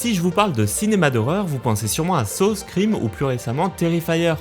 si je vous parle de cinéma d'horreur, vous pensez sûrement à Saw, Scream ou plus récemment Terrifier.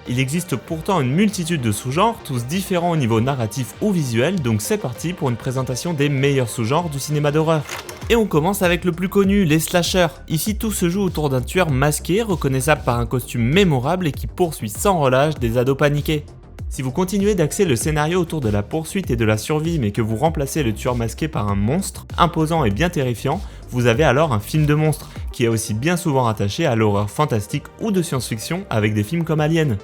Il existe pourtant une multitude de sous-genres, tous différents au niveau narratif ou visuel, donc c'est parti pour une présentation des meilleurs sous-genres du cinéma d'horreur. Et on commence avec le plus connu, les slashers. Ici tout se joue autour d'un tueur masqué, reconnaissable par un costume mémorable et qui poursuit sans relâche des ados paniqués. Si vous continuez d'axer le scénario autour de la poursuite et de la survie mais que vous remplacez le tueur masqué par un monstre, imposant et bien terrifiant, vous avez alors un film de monstre, qui est aussi bien souvent rattaché à l'horreur fantastique ou de science-fiction avec des films comme Alien.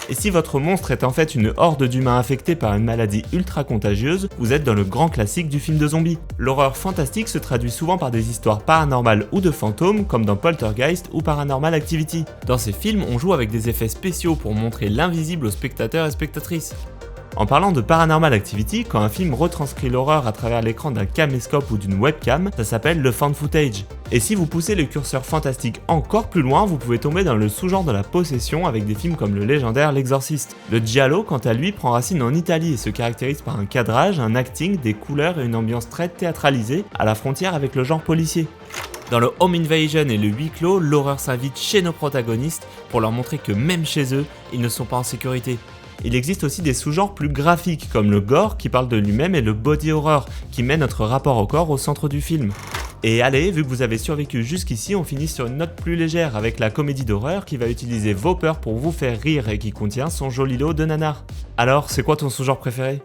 Et si votre monstre est en fait une horde d'humains infectés par une maladie ultra contagieuse, vous êtes dans le grand classique du film de zombies. L'horreur fantastique se traduit souvent par des histoires paranormales ou de fantômes, comme dans Poltergeist ou Paranormal Activity. Dans ces films, on joue avec des effets spéciaux pour montrer l'invisible aux spectateurs et spectatrices. En parlant de Paranormal Activity, quand un film retranscrit l'horreur à travers l'écran d'un caméscope ou d'une webcam, ça s'appelle le found footage. Et si vous poussez le curseur fantastique encore plus loin, vous pouvez tomber dans le sous-genre de la possession avec des films comme le légendaire L'Exorciste. Le giallo, quant à lui, prend racine en Italie et se caractérise par un cadrage, un acting, des couleurs et une ambiance très théâtralisée, à la frontière avec le genre policier. Dans le home invasion et le huis clos, l'horreur s'invite chez nos protagonistes pour leur montrer que même chez eux, ils ne sont pas en sécurité. Il existe aussi des sous-genres plus graphiques comme le gore qui parle de lui-même et le body horror qui met notre rapport au corps au centre du film. Et allez, vu que vous avez survécu jusqu'ici, on finit sur une note plus légère avec la comédie d'horreur qui va utiliser vos peurs pour vous faire rire et qui contient son joli lot de nanars. Alors, c'est quoi ton sous-genre préféré ?